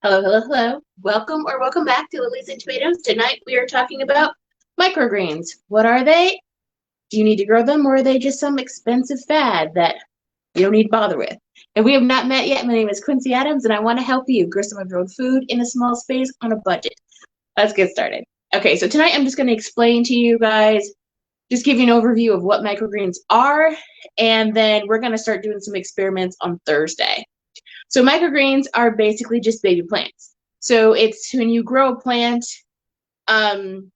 Hello, hello, hello. Welcome or welcome back to Lilies and Tomatoes. Tonight we are talking about microgreens. What are they? Do you need to grow them or are they just some expensive fad that you don't need to bother with? If we have not met yet, my name is Quincy Adams and I want to help you grow some of your own food in a small space on a budget. Let's get started. Okay, so tonight I'm just going to explain to you guys, just give you an overview of what microgreens are, and then we're going to start doing some experiments on Thursday. So microgreens are basically just baby plants. So it's when you grow a plant, um,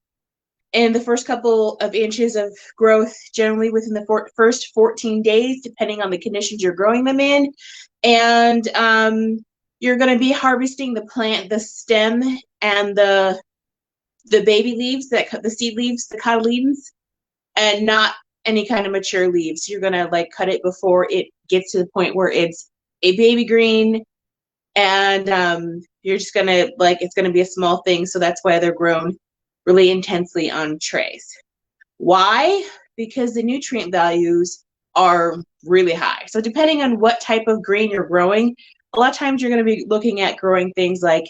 in the first couple of inches of growth, generally within the first 14 days, depending on the conditions you're growing them in. And you're going to be harvesting the plant, the stem, and the baby leaves, the seed leaves, the cotyledons, and not any kind of mature leaves. You're going to like cut it before it gets to the point where it's a baby green, and you're just gonna it's gonna be a small thing, so that's why they're grown really intensely on trays. Why? Because the nutrient values are really high. So depending on what type of green you're growing, a lot of times you're going to be looking at growing things like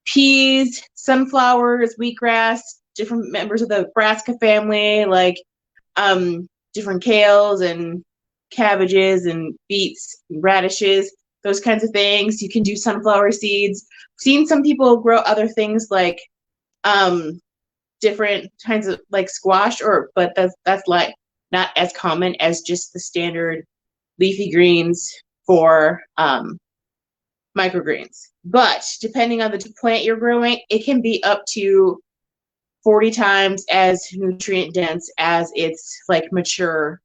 peas, sunflowers, wheatgrass, different members of the brassica family, like different kales and cabbages and beets and radishes, those kinds of things. You can do sunflower seeds. I've seen some people grow other things like different kinds of like squash, but that's like not as common as just the standard leafy greens for microgreens. But depending on the plant you're growing, it can be up to 40 times as nutrient dense as its like mature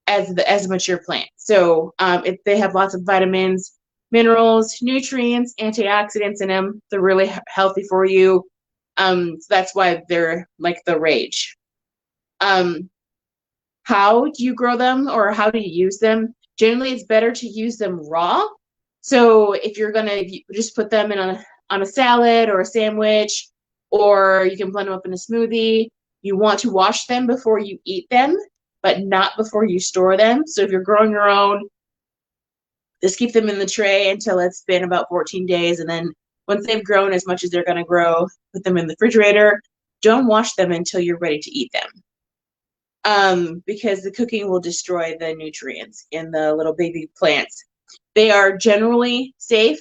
as a mature plant. So if they have lots of vitamins, minerals, nutrients, antioxidants in them, they're really healthy for you. So that's why they're like the rage. How do you grow them or how do you use them? Generally, it's better to use them raw. So if you're gonna just put them in on a salad or a sandwich, or you can blend them up in a smoothie, you want to wash them before you eat them, but not before you store them. So if you're growing your own, just keep them in the tray until it's been about 14 days. And then once they've grown as much as they're going to grow, put them in the refrigerator. Don't wash them until you're ready to eat them. Because the cooking will destroy the nutrients in the little baby plants. They are generally safe.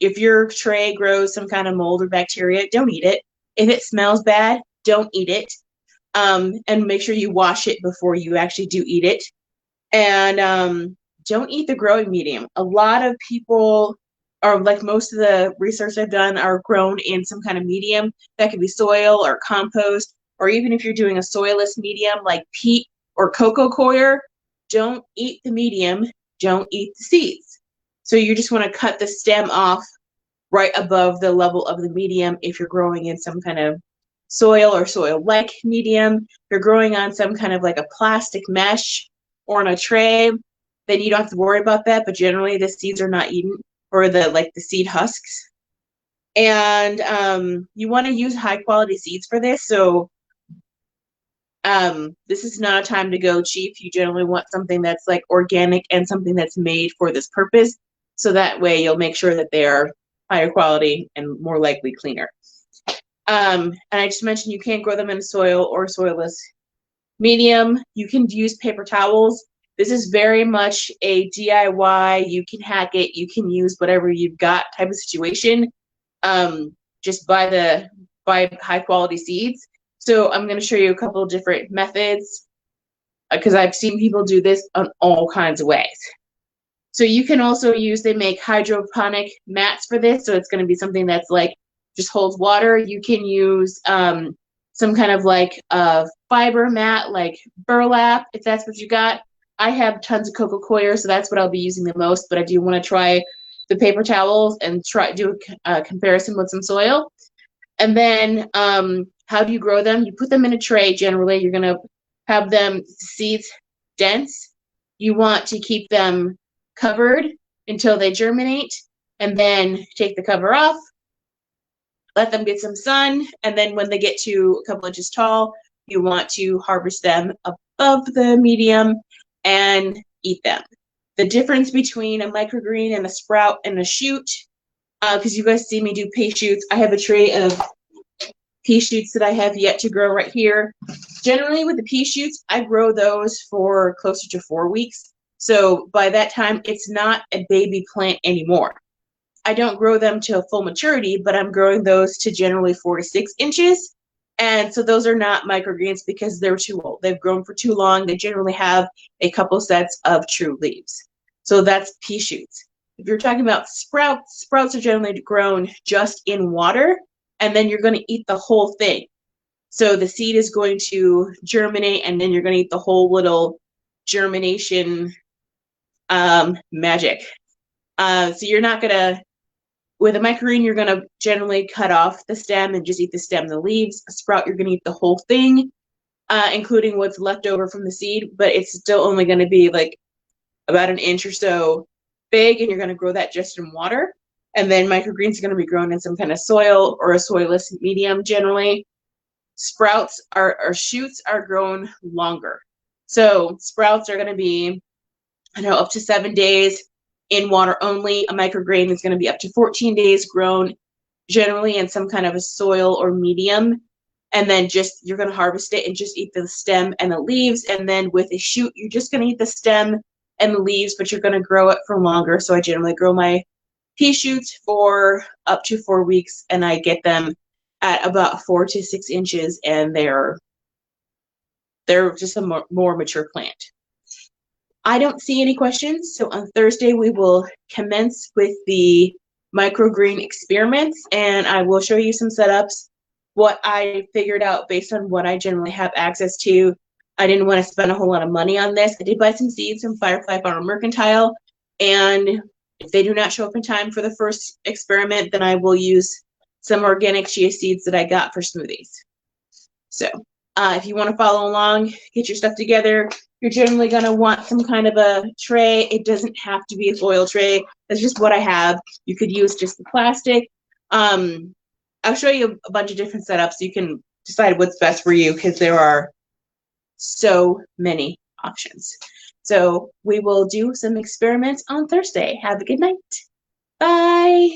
If your tray grows some kind of mold or bacteria, don't eat it. If it smells bad, don't eat it. And make sure you wash it before you actually do eat it. And don't eat the growing medium. A lot of people, or like most of the research I've done, are grown in some kind of medium. That could be soil or compost, or even if you're doing a soilless medium like peat or cocoa coir, don't eat the medium, don't eat the seeds. So you just want to cut the stem off right above the level of the medium if you're growing in some kind of soil or soil-like medium. If you're growing on some kind of like a plastic mesh or on a tray, then you don't have to worry about that, but generally the seeds are not eaten, or the seed husks. And you want to use high quality seeds for this. So this is not a time to go cheap. You generally want something that's like organic and something that's made for this purpose. So that way you'll make sure that they are higher quality and more likely cleaner. And I just mentioned you can't grow them in soil or soilless medium. You can use paper towels. This is very much a DIY. You can hack it. You can use whatever you've got type of situation. Just buy high quality seeds. So I'm going to show you a couple of different methods because I've seen people do this on all kinds of ways. So you can also they make hydroponic mats for this. So it's going to be something that's like just holds water. You can use some kind of like fiber mat, like burlap, if that's what you got. I have tons of cocoa coir, so that's what I'll be using the most, but I do want to try the paper towels and do a comparison with some soil. And then how do you grow them? You put them in a tray. Generally, you're going to have them seeds dense. You want to keep them covered until they germinate, and then take the cover off, let them get some sun, and then when they get to a couple inches tall, you want to harvest them above the medium and eat them. the difference between a microgreen and a sprout and a shoot, because you guys see me do pea shoots. I have a tray of pea shoots that I have yet to grow right here. Generally with the pea shoots, I grow those for closer to 4 weeks. So by that time, it's not a baby plant anymore. I don't grow them to full maturity, but I'm growing those to generally 4 to 6 inches. And so those are not microgreens because they're too old. They've grown for too long. They generally have a couple sets of true leaves. So that's pea shoots. If you're talking about sprouts, sprouts are generally grown just in water, and then you're going to eat the whole thing. So the seed is going to germinate, and then you're going to eat the whole little germination magic. So you're not going to, with a microgreen, you're going to generally cut off the stem and just eat the stem and the leaves. A sprout, you're going to eat the whole thing, including what's left over from the seed, but it's still only going to be like about an inch or so big, and you're going to grow that just in water. And then microgreens are going to be grown in some kind of soil or a soilless medium generally. Sprouts or shoots are grown longer. So sprouts are going to be, up to 7 days in water only. A microgreen is going to be up to 14 days grown, generally in some kind of a soil or medium. And then you're going to harvest it and just eat the stem and the leaves. And then with a shoot, you're just going to eat the stem and the leaves, but you're going to grow it for longer. So I generally grow my pea shoots for up to 4 weeks, and I get them at about 4 to 6 inches, and they're just a more mature plant. I don't see any questions, so on Thursday we will commence with the microgreen experiments, and I will show you some setups, what I figured out based on what I generally have access to. I didn't want to spend a whole lot of money on this. I did buy some seeds from Firefly Farm Mercantile, and if they do not show up in time for the first experiment, then I will use some organic chia seeds that I got for smoothies. So if you want to follow along, get your stuff together. You're generally going to want some kind of a tray. It doesn't have to be a foil tray. That's just what I have. You could use just the plastic. I'll show you a bunch of different setups so you can decide what's best for you, because there are so many options. So we will do some experiments on Thursday. Have a good night. Bye.